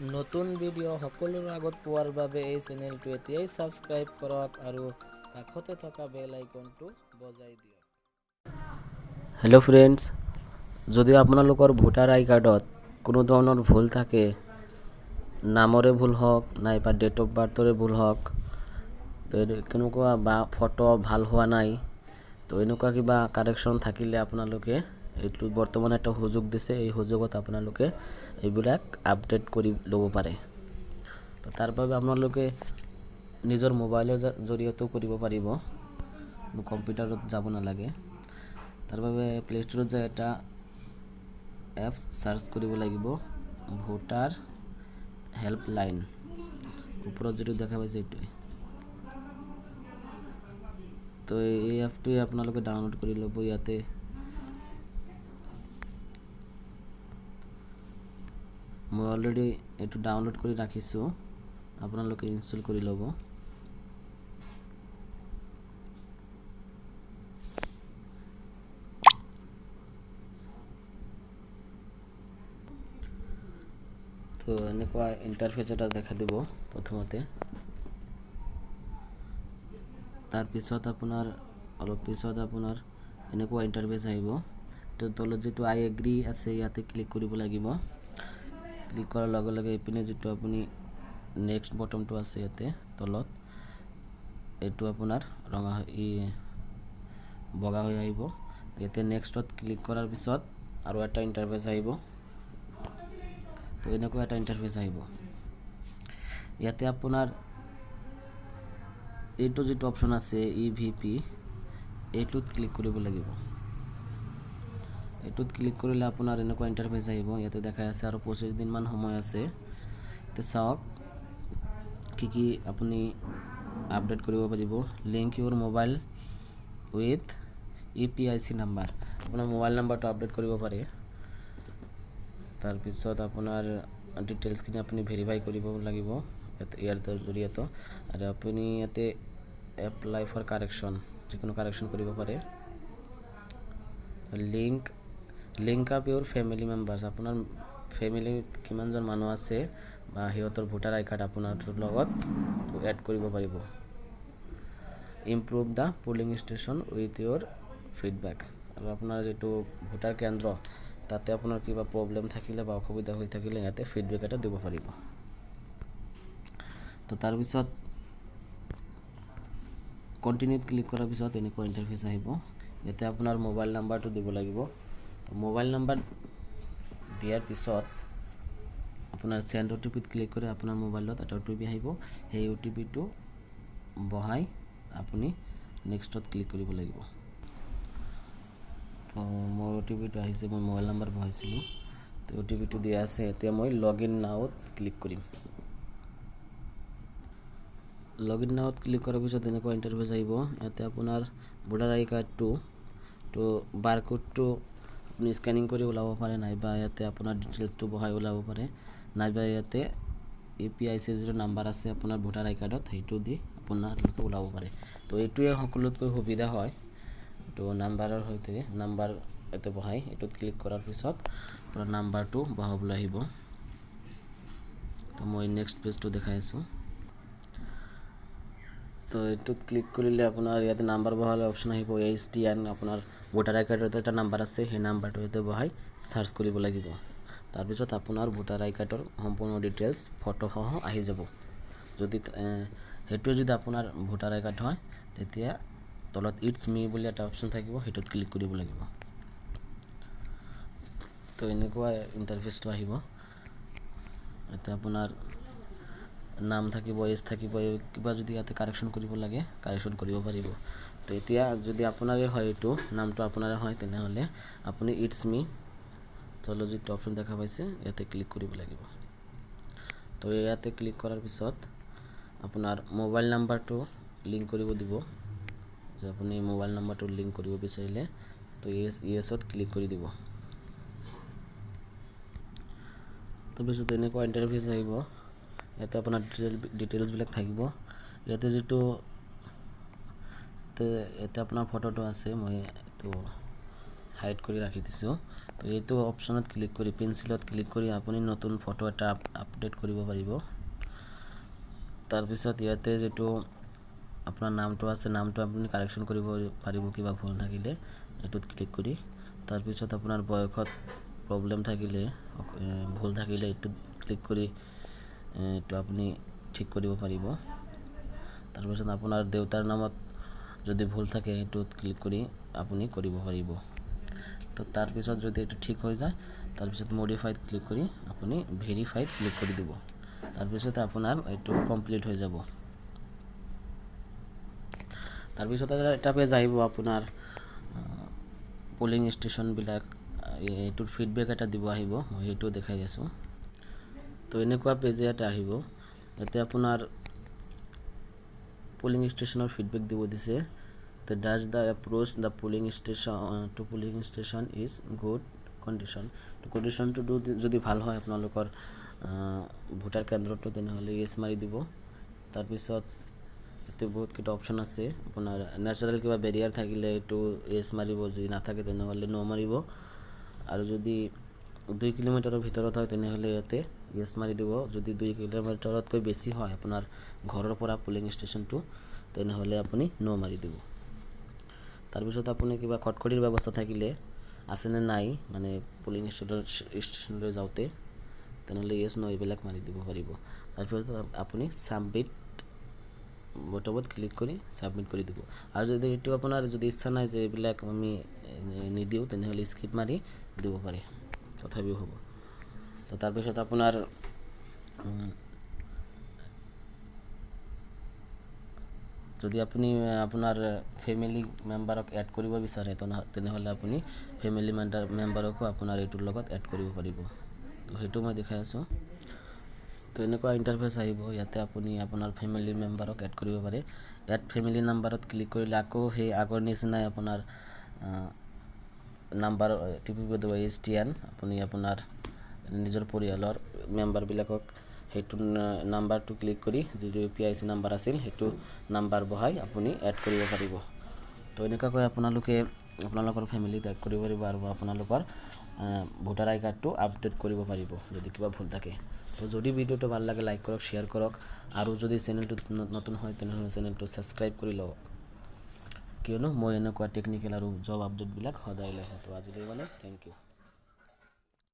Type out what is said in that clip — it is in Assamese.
নতুন ভিডিঅ' সকলোৰে আগত পোৱাৰ বাবে এই চেনেলটো এতিয়াই ছাবস্ক্ৰাইব কৰক আৰু কাষতে থকা বেল আইকনটো বজাই দিয়ক। হেল্ল' ফ্ৰেণ্ডছ, যদি আপোনালোকৰ ভোটাৰ আই কাৰ্ডত কোনো ধৰণৰ ভুল থাকে, নামৰে ভুল হওক নাইবা ডেট অফ বাৰ্থৰে ভুল হওক, তো কেনেকুৱা বা ফটো ভাল হোৱা নাই, তো এনেকুৱা কিবা কাৰেকশ্যন থাকিলে আপোনালোকে এইটো বৰ্তমান এটা সুযোগ দিছে। এই সুযোগত আপোনালোকে এইবিলাক আপডেট কৰি ল'ব পাৰে। তো তাৰ বাবে আপোনালোকে নিজৰ মোবাইলৰ জৰিয়তেও কৰিব পাৰিব, কম্পিউটাৰত যাব নালাগে। তাৰ বাবে প্লে ষ্টৰত যায় এটা এপছ চাৰ্চ কৰিব লাগিব, ভোটাৰ হেল্পলাইন। ওপৰত যিটো দেখা পাইছে এইটোৱে। তো এই এপটোৱে আপোনালোকে ডাউনলোড কৰি ল'ব। ইয়াতে মই অলৰেডি এইটো ডাউনলোড কৰি ৰাখিছোঁ, আপোনালোকে ইনষ্টল কৰি ল'ব। তো এনেকুৱা ইণ্টাৰফেচ এটা দেখা দিব প্ৰথমতে। তাৰপিছত আপোনাৰ অলপ পিছত আপোনাৰ এনেকুৱা ইণ্টাৰফেচ আহিব। তো তলত যিটো আই এগ্ৰি আছে ইয়াতে ক্লিক কৰিব লাগিব। ক্লিক কৰাৰ লগে লগে এইপিনে যিটো আপুনি নেক্সট বটনটো আছে ইয়াতে তলত, এইটো আপোনাৰ ৰঙা বগা হৈ আহিব। ইয়াতে নেক্সটত ক্লিক কৰাৰ পিছত আৰু এটা ইণ্টাৰফেচ আহিব। তো এনেকুৱা এটা ইণ্টাৰফেচ আহিব। ইয়াতে আপোনাৰ এইটো যিটো অপশ্যন আছে EVP, এইটোত ক্লিক কৰিব লাগিব। এইটোত ক্লিক কৰিলে আপোনাৰ এনেকুৱা ইণ্টাৰফেচ আহিব। ইয়াতে দেখাই আছে আৰু 25 দিনমান সময় আছে। এতিয়া চাওক কি আপুনি আপডেট কৰিব পাৰিব। Link Euro mobile with EPIC number, আপোনাৰ মোবাইল নাম্বাৰটো আপডেট কৰিব পাৰে। তাৰপিছত আপোনাৰ ডিটেইলছখিনি আপুনি ভেৰিফাই কৰিব লাগিব ইয়াৰ জৰিয়তে। আৰু আপুনি ইয়াতে এপ্লাই ফৰ কাৰেকশ্যন, যিকোনো কাৰেকশ্যন কৰিব পাৰে। লিংক আপ ইউৰ ফেমিলি মেম্বাৰ্ছ, আপোনাৰ ফেমিলিত কিমানজন মানুহ আছে বা সিহঁতৰ ভোটাৰ আই কাৰ্ড আপোনাৰ লগত এড কৰিব পাৰিব। Improve the polling station with Euro feedback, আৰু আপোনাৰ যিটো ভোটাৰ কেন্দ্ৰ তাতে আপোনাৰ কিবা প্ৰব্লেম থাকিলে বা অসুবিধা হৈ থাকিলে ইয়াতে ফিডবেক এটা দিব পাৰিব। তো তাৰপিছত কণ্টিনিউত ক্লিক কৰাৰ পিছত এনেকুৱা ইণ্টাৰফেচ আহিব। ইয়াতে আপোনাৰ মোবাইল নাম্বাৰটো দিব লাগিব। মোবাইল নাম্বাৰ দিয়াৰ পিছত আপোনাৰ চেণ্ড OTPত ক্লিক কৰি আপোনাৰ মোবাইলত এটা OTP আহিব। সেই OTPটো বহাই আপুনি নেক্সটত ক্লিক কৰিব লাগিব। তো মোৰ OTPটো আহিছে, মই মোবাইল নাম্বাৰ বহাইছিলোঁ। তো OTPটো দিয়া আছে। এতিয়া মই লগ ইন নাওত ক্লিক কৰিম। লগ ইন নাওত ক্লিক কৰাৰ পিছত এনেকুৱা ইণ্টাৰফেচ আহিব। ইয়াতে আপোনাৰ ভোটাৰ আই কাৰ্ডটো বাৰকোডটো আপুনি স্কেনিং কৰি ওলাব পাৰে, নাইবা ইয়াতে আপোনাৰ ডিটেইলছটো বহাই ওলাব পাৰে, নাইবা ইয়াতে EPIC যিটো নাম্বাৰ আছে আপোনাৰ ভোটাৰ আই কাৰ্ডত সেইটো দি আপোনালোকে ওলাব পাৰে। তো এইটোৱে সকলোতকৈ সুবিধা হয়। তো নাম্বাৰৰ সৈতে নাম্বাৰ ইয়াতে বহাই এইটোত ক্লিক কৰাৰ পিছত আপোনাৰ নাম্বাৰটো বহাবলৈ আহিব। তো মই নেক্সট পেজটো দেখাই আছোঁ। তো এইটোত ক্লিক কৰিলে আপোনাৰ ইয়াতে নাম্বাৰ বহালে অপশ্যন আহিব STN, আপোনাৰ ভোটাৰ আই কাৰ্ডত এটা নাম্বাৰ আছে, সেই নাম্বাৰটো ইয়াতে বহাই চাৰ্চ কৰিব লাগিব। তাৰপিছত আপোনাৰ ভোটাৰ আই কাৰ্ডৰ সম্পূৰ্ণ ডিটেইলছ ফটোসহ আহি যাব। যদি সেইটোৱে যদি আপোনাৰ ভোটাৰ আই কাৰ্ড হয়, তেতিয়া তলত ইটছ মি বুলি এটা অপশ্যন থাকিব, সেইটোত ক্লিক কৰিব লাগিব। তো এনেকুৱা ইণ্টাৰফেচটো আহিব। ইয়াতে আপোনাৰ নাম থাকিব, এজ থাকিব, কিবা যদি ইয়াতে কাৰেকশ্যন কৰিব লাগে কাৰেকশ্যন কৰিব পাৰিব। তো এতিয়া যদি আপোনাৰে হয়, এইটো নামটো আপোনাৰে হয়, তেনেহ'লে আপুনি ইটছ মি তলত যিটো অপশ্যন দেখা পাইছে ইয়াতে ক্লিক কৰিব লাগিব। তো ইয়াতে ক্লিক কৰাৰ পিছত আপোনাৰ মোবাইল নাম্বাৰটো লিংক কৰিব দিব। যে আপুনি মোবাইল নাম্বাৰটো লিংক কৰিব বিচাৰিলে তো ইয়েছত ক্লিক কৰি দিব। তাৰপিছত এনেকুৱা ইণ্টাৰফেচ আহিব। ইয়াতে আপোনাৰ ডিটেইলছবিলাক থাকিব। ইয়াতে যিটো ইয়াতে আপোনাৰ ফটোটো আছে, মই এইটো হাইড কৰি ৰাখি দিছোঁ। তো এইটো অপশ্যনত ক্লিক কৰি পেঞ্চিলত ক্লিক কৰি আপুনি নতুন ফটো এটা আপডেট কৰিব পাৰিব। তাৰপিছত ইয়াতে যেটো আপোনাৰ নামটো আছে নামটো আপুনি কাৰেকশ্যন কৰিব পাৰিব কিবা ভুল থাকিলে এটোত ক্লিক কৰি। তাৰপিছত আপোনাৰ বয়সত প্ৰবলেম থাকিলে ভুল থাকিলে এটোত ক্লিক কৰি এটো আপুনি ঠিক কৰিব পাৰিব। তাৰপিছত আপোনাৰ দেউতাৰ নামত যদি ভুল থাকে এটোত ক্লিক কৰি আপুনি কৰিব পাৰিব। তো তাৰপিছত যদি এটো ঠিক হৈ যায় তাৰপিছত মডিফাইড ক্লিক কৰি আপুনি ভেৰিফাইড ক্লিক কৰি দিব। তাৰপিছত আপোনাৰ এটো কমপ্লিট হৈ যাব। তাৰপিছত এটা পেজ আহিব আপোনাৰ পুলিং ষ্টেচন বিলাক এটোৰ ফিডবেক এটা দিব আহিব। মই এটো দেখাই আছো। তো এনেকুৱা পেজ এটা আহিব। ইয়াতে আপোনাৰ পুলিং ষ্টেচনৰ ফিডবেক দিব দিছে। The does the approach the polling station is good condition. তো কন্ডিশনটো যদি ভাল হয় আপোনালোকৰ ভোটাৰ কেন্দ্ৰটো তেনেহলে ইয়েস মাৰি দিব। তাৰপিছত এতে বহুত কিটা অপচন আছে। আপোনাৰ ন্যাচাৰাল কিবা বেৰিয়াৰ থাকিলে এটো ইয়েস মাৰিব, যদি নাথাকে তেনেহলে নো মাৰিব। আৰু যদি 2 কিলোমিটাৰৰ ভিতৰত হয় তেনেহলে ইয়াতে ইয়েস মাৰি দিব। যদি 2 কিলোমিটাৰতকৈ বেছি হয় আপোনাৰ ঘৰৰ পৰা পুলিং ষ্টেচনটো তেনেহলে আপুনি নো মাৰি দিব। তাৰপিছত আপুনি কিবা কটকটিৰ ব্যৱস্থা থাকিলে আছে নে নাই মানে পুলিং ষ্টেচনলৈ যাওঁতে তেনেহলে ইয়েস নো এইবিলাক মাৰি দিব পাৰিব। তাৰপিছত আপুনি সাবমিট বটনত ক্লিক কৰি সাবমিট কৰি দিব। আৰু যদি এটো আপোনাৰ যদি ইচ্ছা নাই যে এইবিলাক আমি নিদিও তেনেহলে স্কিপ মাৰি দিব পাৰে, তথাপিও হ'ব। তো তাৰপিছত আপোনাৰ যদি আপুনি আপোনাৰ ফ্যামিলি মেম্বাৰক এড কৰিব বিচাৰে তেনেহলে আপুনি ফ্যামিলি মেম্বাৰকো আপোনাৰ এটোৰ লগত এড কৰিব পাৰিব। তো হেতু মই দেখাই আছো। তো এনেকুৱা ইন্টাৰফেস আহিব। ইয়াতে আপুনি আপোনাৰ ফ্যামিলি মেম্বাৰক এড কৰিব পাৰে। এড ফ্যামিলি নাম্বাৰত ক্লিক কৰিলে আকৌ সেই আগৰ নিচিনাই আপোনাৰ নাম্বাৰ টিপিব দিব STN। আপুনি আপোনাৰ নিজৰ পৰিয়ালৰ মেম্বাৰ বিলাকক হেতু নাম্বাৰটো ক্লিক কৰি যিটো PIC নাম্বাৰ আছিল হেতু নাম্বাৰ বহাই আপুনি এড কৰিব পাৰিব। তো এনেকৈ আপোনালোকৰ ফ্যামিলিত এড কৰিব পাৰিব আৰু আপোনালোকৰ ভোটাৰ আই কাৰ্ডটো আপডেট কৰিব পাৰিব যদি কিবা ভুল থাকে। তো যদি ভিডিওটো ভাল লাগে লাইক কৰক, শেয়াৰ কৰক আৰু যদি চেনেলটো নতুন হয় তেনেহলে চেনেলটো সাবস্ক্ৰাইব কৰি লওক, কিয়নো মই এনেকুৱা টেকনিক্যাল আৰু জব আপডেট বিলাক সদায় লৈ আহো। তো আজিলৈ মানে থ্যাংক ইউ।